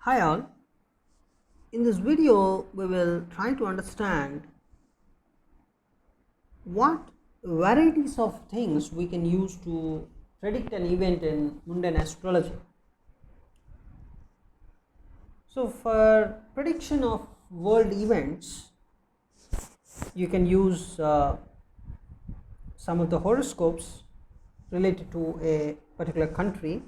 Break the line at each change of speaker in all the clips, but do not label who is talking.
Hi all, in this video we will try to understand what varieties of things we can use to predict an event in mundane astrology. So for prediction of world events you can use some of the horoscopes related to a particular country.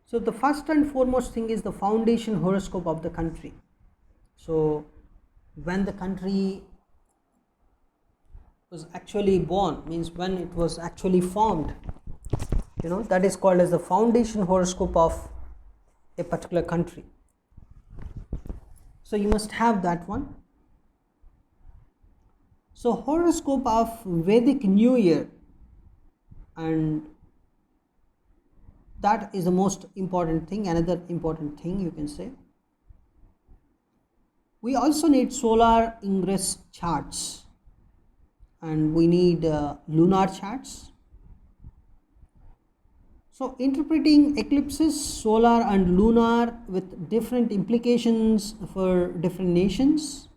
So the first and foremost thing is the foundation horoscope of the country. So when the country was actually born, means when it was actually formed, that is called as the foundation horoscope of a particular country. So you must have that one. So horoscope of Vedic New Year, and that is the most important thing, another important thing you can say. We also need solar ingress charts, and we need lunar charts. So interpreting eclipses, solar and lunar, with different implications for different nations.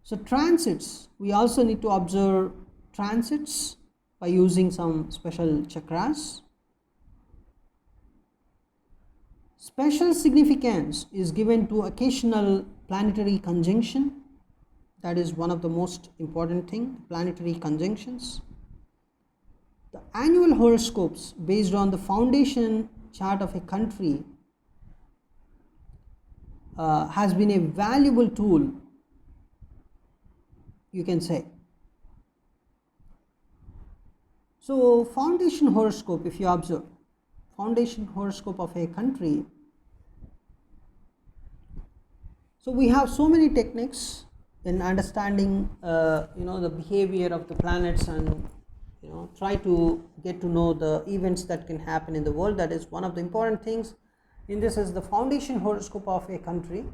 So transits, we also need to observe transits by using some special chakras. Special significance is given to occasional planetary conjunction. That is one of the most important thing, planetary conjunctions. The annual horoscopes based on the foundation chart of a country has been a valuable tool, you can say. So foundation horoscope, if you observe foundation horoscope of a country, so we have so many techniques in understanding the behavior of the planets, and try to get to know the events that can happen in the world. That is one of the important things in this is the foundation horoscope of a country.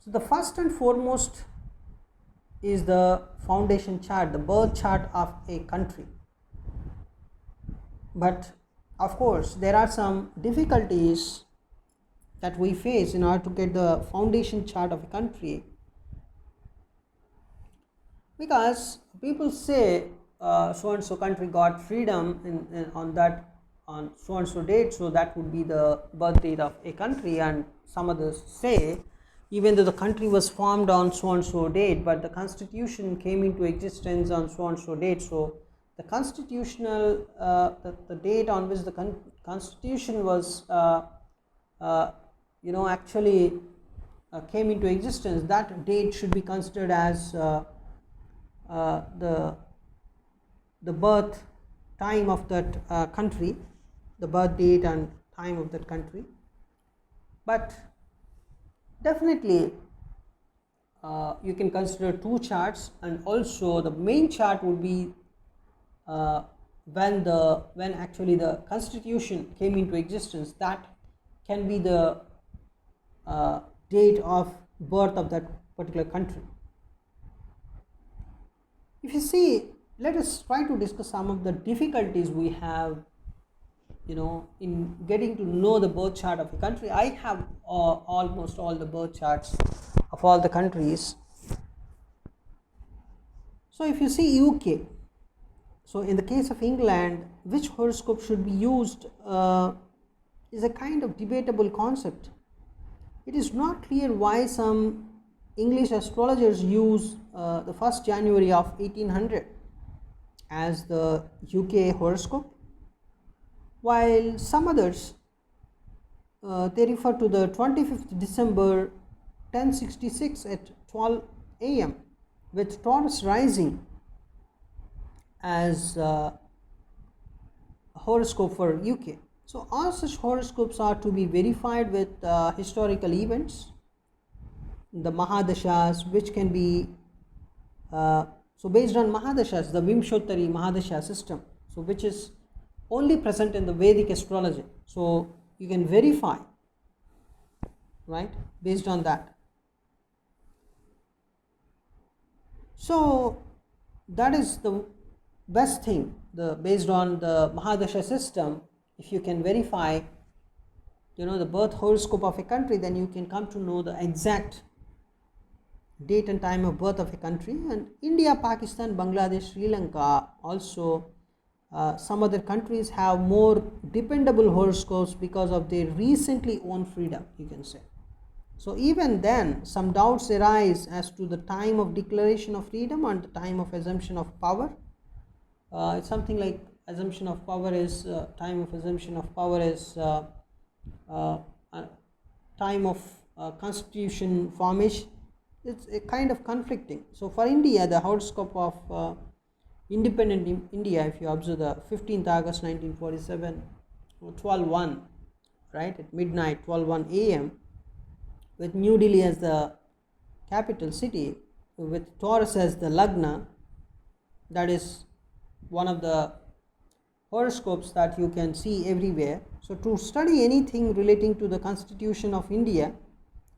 So the first and foremost is the foundation chart, the birth chart of a country. But of course there are some difficulties that we face in order to get the foundation chart of a country, because people say so and so country got freedom on so and so date, so that would be the birth date of a country. And some others say even though the country was formed on so and so date, but the constitution came into existence on so and so date, so the constitutional the date on which the constitution was actually came into existence, that date should be considered as the birth time of that country, the birth date and time of that country. But definitely you can consider two charts, and also the main chart would be when actually the constitution came into existence. That can be the date of birth of that particular country. If you see, let us try to discuss some of the difficulties we have in getting to know the birth chart of a country. I have almost all the birth charts of all the countries. So if you see UK, so in the case of England, which horoscope should be used is a kind of debatable concept. It is not clear why some English astrologers use the 1st January of 1800 as the UK horoscope, while some others they refer to the 25th December 1066 at 12 am with Taurus rising as a horoscope for UK. So all such horoscopes are to be verified with historical events, the Mahadashas, which can be so based on Mahadashas, the Vimshottari Mahadasha system, so which is only present in the Vedic astrology. So you can verify, right, based on that. So that is the best thing based on the Mahadasha system, if you can verify the birth horoscope of a country, then you can come to know the exact date and time of birth of a country. And India, Pakistan, Bangladesh, Sri Lanka, also some other countries have more dependable horoscopes because of their recently won freedom, you can say. So even then, some doubts arise as to the time of declaration of freedom and the time of assumption of power. It's something like assumption of power is time of assumption of power is time of constitution formation. It's a kind of conflicting. So for India, the horoscope of independent India, if you observe the 15th August 1947, 12:1, right, at midnight, 12:1 a.m., with New Delhi as the capital city, with Taurus as the Lagna, that is one of the horoscopes that you can see everywhere. So to study anything relating to the Constitution of India,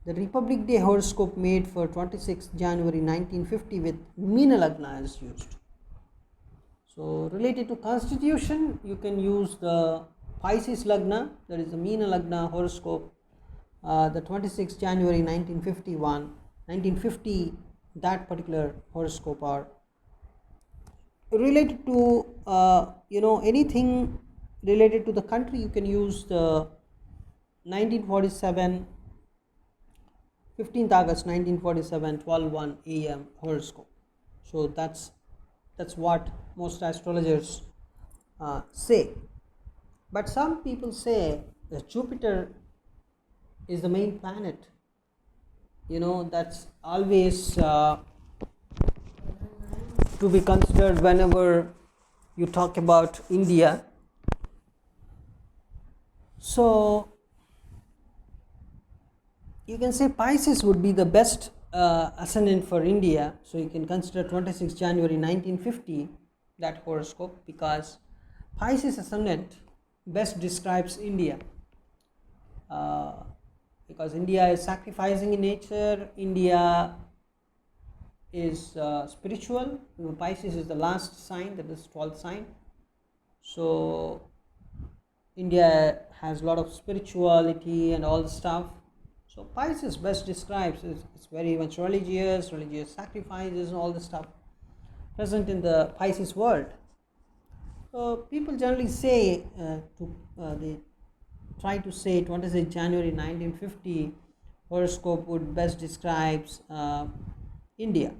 the Republic Day horoscope made for 26 January 1950 with Meena Lagna is used. So related to Constitution, you can use the Pisces Lagna, that is the Meena Lagna horoscope, the 26 January 1950, that particular horoscope. Or related to anything related to the country, you can use the 1947 15th August 1947 12:1 a.m. horoscope. So that's what most astrologers say. But some people say that Jupiter is the main planet. That's always to be considered whenever you talk about India. So you can say Pisces would be the best ascendant for India. So you can consider 26 January 1950 that horoscope, because Pisces ascendant best describes India, because India is sacrificing in nature. India is spiritual. Pisces is the last sign, that is 12th sign. So India has a lot of spirituality and all the stuff. So Pisces best describes, it's very much religious sacrifices and all the stuff present in the Pisces world. So people generally say they try to say 26 January 1950 horoscope would best describes India.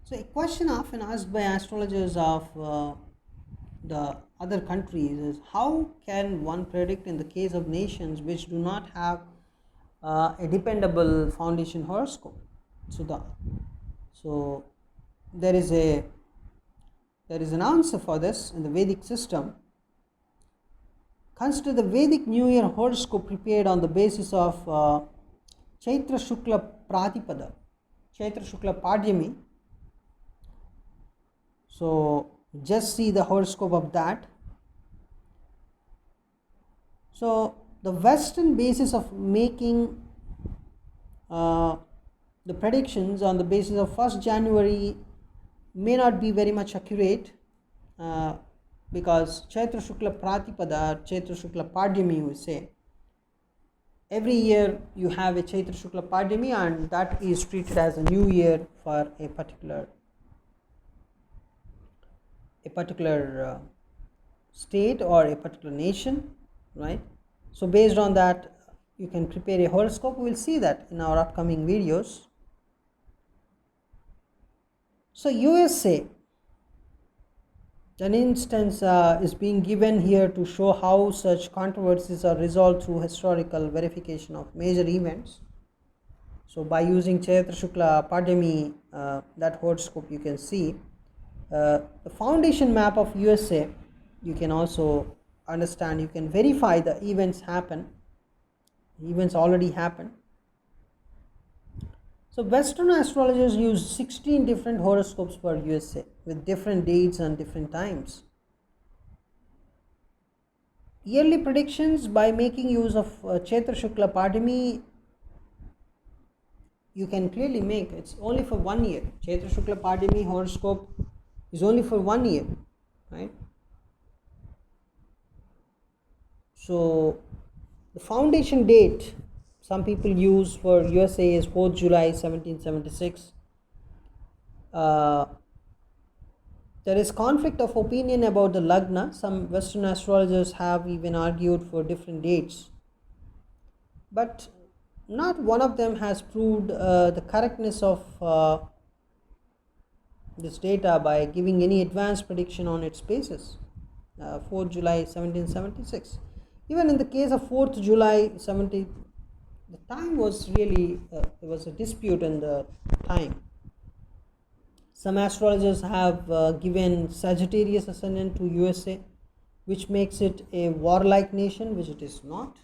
So a question often asked by astrologers of the other countries is, how can one predict in the case of nations which do not have a dependable foundation horoscope? So there is an answer for this in the Vedic system. Consider the Vedic New Year horoscope prepared on the basis of Chaitra Shukla Pratipada, Chaitra Shukla Padyami. So just see the horoscope of that. So the Western basis of making the predictions on the basis of 1st January may not be very much accurate, because Chaitra Shukla Pratipada, Chaitra Shukla Padyami, we say, every year you have a Chaitra Shukla Padyami, and that is treated as a new year for a particular state or a particular nation, right? So based on that, you can prepare a horoscope. We will see that in our upcoming videos. So USA, an instance is being given here to show how such controversies are resolved through historical verification of major events. So by using Chaitra Shukla Padyami, that horoscope, you can see the foundation map of USA. You can also understand, you can verify the events already happened. So Western astrologers use 16 different horoscopes for USA with different dates and different times. Yearly predictions, by making use of Chaitra Shukla Padyami, you can clearly make, it's only for 1 year. Chaitra Shukla Padyami horoscope is only for 1 year. right? So the foundation date some people use for USA is 4th July 1776. There is conflict of opinion about the Lagna. Some Western astrologers have even argued for different dates, but not one of them has proved the correctness of this data by giving any advanced prediction on its basis. 4th July 1776. Even in the case of 4th July 70, the time was really, there was a dispute in the time. Some astrologers have given Sagittarius ascendant to USA, which makes it a warlike nation, which it is not.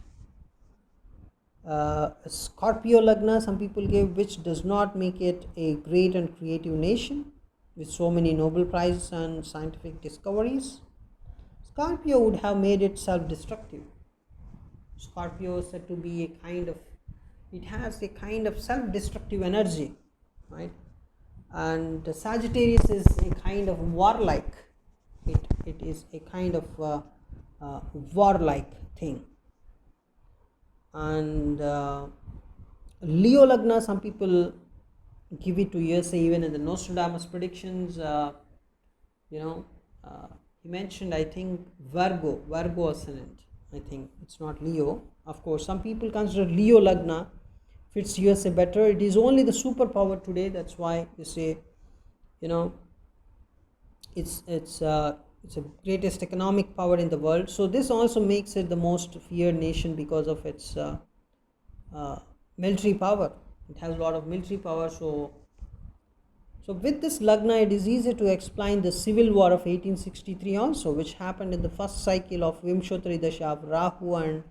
Scorpio Lagna, some people gave, which does not make it a great and creative nation with so many Nobel Prizes and scientific discoveries. Scorpio would have made it self-destructive. Scorpio is said to be a kind of, it has a kind of self-destructive energy, right? And Sagittarius is a kind of warlike. It is a kind of warlike thing. And Leo Lagna, some people give it to USA even in the Nostradamus predictions. He mentioned, I think, Virgo ascendant. I think it's not Leo. Of course, some people consider Leo Lagna fits USA better. It is only the superpower today. That's why you say, it's the greatest economic power in the world. So this also makes it the most feared nation because of its military power. It has a lot of military power. So with this Lagna, it is easy to explain the civil war of 1863 also, which happened in the first cycle of Vimshottari Dasha of Rahu and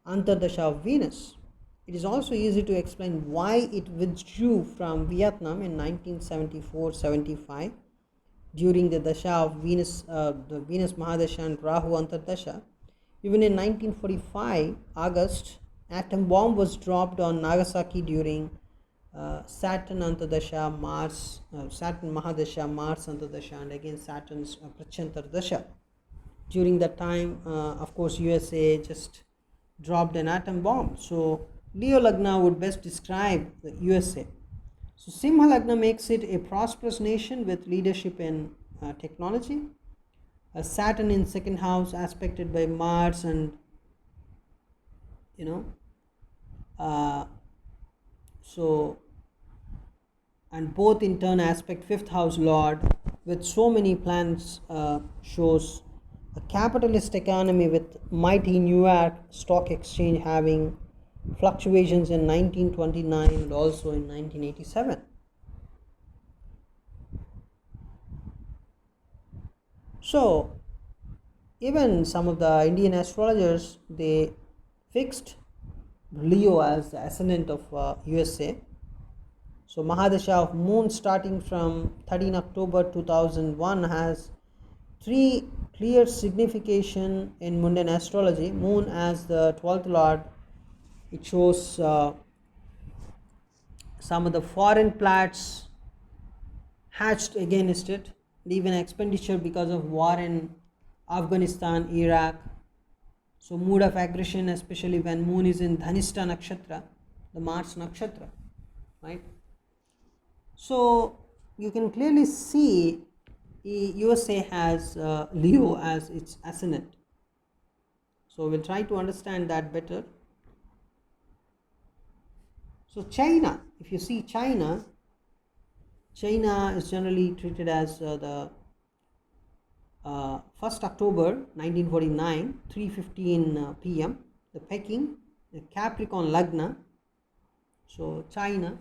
Antardasha of Venus. It is also easy to explain why it withdrew from Vietnam in 1974-75 during the Dasha of Venus, the Venus Mahadasha and Rahu Antardasha. Even in 1945, August, atom bomb was dropped on Nagasaki during Saturn Antardasha, Mars, Saturn Mahadasha, Mars Antardasha, and again Saturn's Prachantar Dasha. During that time, of course, USA just dropped an atom bomb. So Leo Lagna would best describe the USA. So Simha Lagna makes it a prosperous nation with leadership in technology. Saturn in second house aspected by Mars and and both in turn aspect fifth house lord with so many planets shows a capitalist economy with mighty New York Stock Exchange having fluctuations in 1929 and also in 1987. So even some of the Indian astrologers, they fixed Leo as the ascendant of USA. So Mahadasha of Moon starting from 13 October 2001 has three clear signification in mundane astrology. Moon as the 12th lord, it shows some of the foreign plots hatched against it, and even expenditure because of war in Afghanistan, Iraq. So mood of aggression, especially when moon is in Dhanishta nakshatra, the Mars nakshatra, right? So you can clearly see USA has Leo as its ascendant. So we'll try to understand that better. So China, if you see China is generally treated as the 1st October 1949, 3:15 p.m. The Peking, the Capricorn Lagna. So China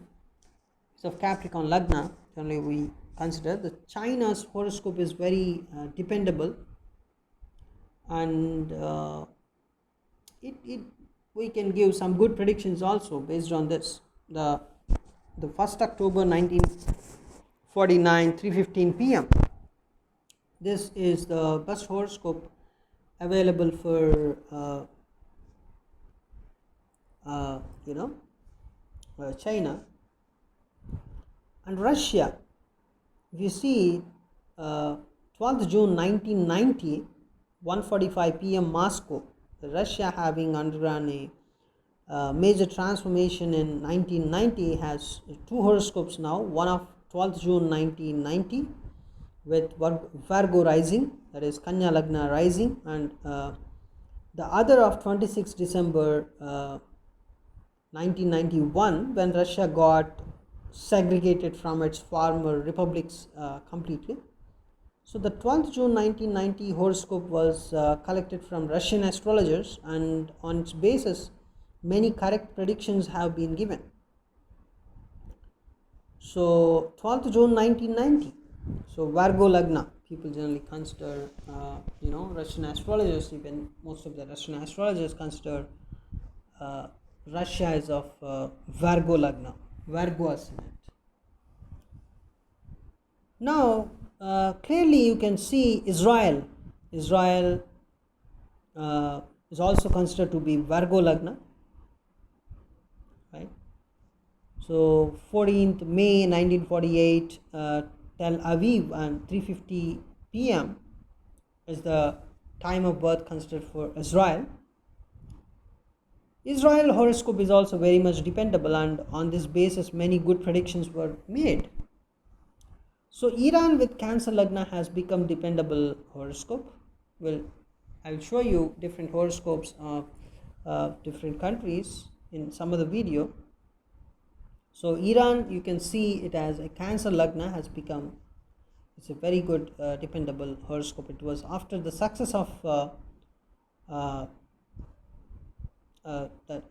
is of Capricorn Lagna. Generally we consider the China's horoscope is very dependable, and we can give some good predictions also based on this. The 1st October 1949, 3:15 p.m. This is the best horoscope available for China. And Russia, if you see 12th June 1990, 1:45 p.m. Moscow, Russia, having undergone a major transformation in 1990, has two horoscopes now. One of 12th June 1990 with Virgo rising, that is Kanya Lagna rising, and the other of 26 December 1991, when Russia got segregated from its former republics completely. So the 12th June 1990 horoscope was collected from Russian astrologers, and on its basis many correct predictions have been given. So 12th June 1990, so Virgo Lagna, people generally consider, Russian astrologers, even most of the Russian astrologers consider Russia as of Virgo Lagna, Virgo ascendant. Now, clearly you can see Israel is also considered to be Virgo Lagna, right? So 14th May 1948, Tel Aviv, and 3:50 p.m. is the time of birth considered for Israel. Israel horoscope is also very much dependable, and on this basis many good predictions were made. So Iran with Cancer Lagna has become dependable horoscope. Well, I'll show you different horoscopes of different countries in some of the video. So Iran, you can see it as a Cancer Lagna has become, it's a very good dependable horoscope. It was after the success of that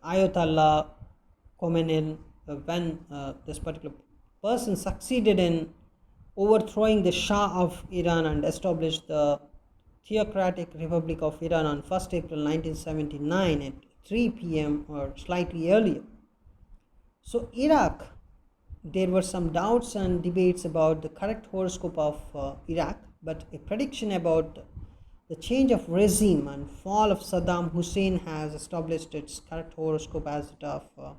Ayatollah Khomeini, when this particular person succeeded in overthrowing the Shah of Iran and established the Theocratic Republic of Iran on 1st April 1979 at 3 p.m. or slightly earlier. So Iraq, there were some doubts and debates about the correct horoscope of Iraq, but a prediction about the change of regime and fall of Saddam Hussein has established its correct horoscope as that of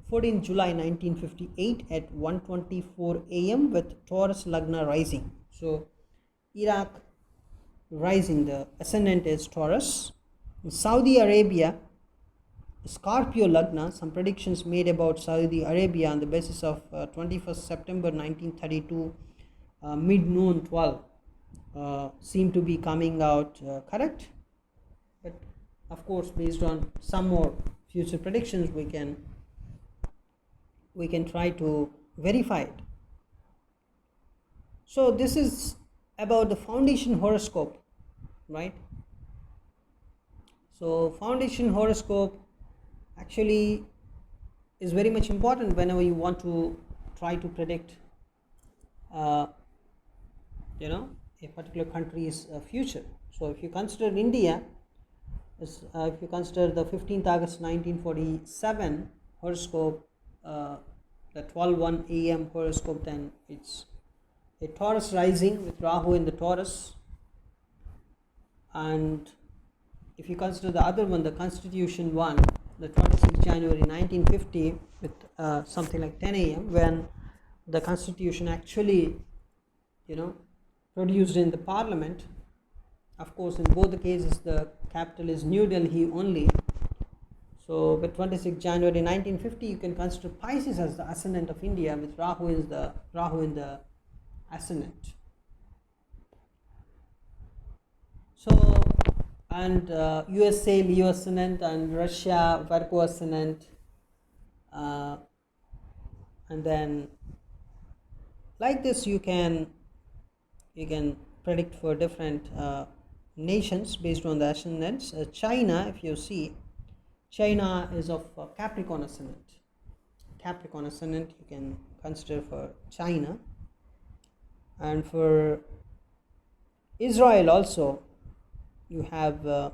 14 July 1958 at 1:24 a.m. with Taurus Lagna rising. So Iraq rising, the ascendant is Taurus. In Saudi Arabia, Scorpio Lagna, some predictions made about Saudi Arabia on the basis of 21st September 1932 mid-noon 12 seem to be coming out correct, but of course based on some more future predictions we can try to verify it. So this is about the foundation horoscope, right? So foundation horoscope actually is very much important whenever you want to try to predict a particular country's future. So if you consider India, if you consider the 15th August 1947 horoscope, the 12:01 a.m. horoscope, then it's a Taurus rising with Rahu in the Taurus. And if you consider the other one, the Constitution one, the 26th January 1950 with something like 10 a.m. when the Constitution actually produced in the Parliament. Of course, in both the cases the capital is New Delhi only. So with 26th January 1950 you can consider Pisces as the ascendant of India with Rahu in the ascendant. So and USA Leo ascendant and Russia Virgo ascendant, and then like this you can predict for different nations based on the ascendants. China, if you see, China is of Capricorn ascendant. Capricorn ascendant you can consider for China. And for Israel also you have a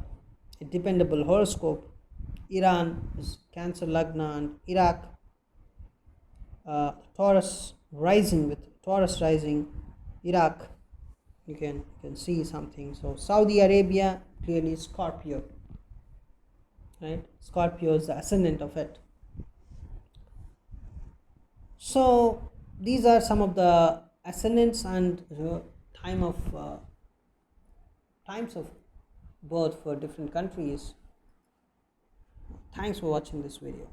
dependable horoscope. Iran is Cancer Lagna, and Iraq Taurus rising with Taurus rising. Iraq you can see something. So Saudi Arabia clearly Scorpio, right? Scorpio is the ascendant of it. So these are some of the ascendants and time of times of birth for different countries. Thanks for watching this video.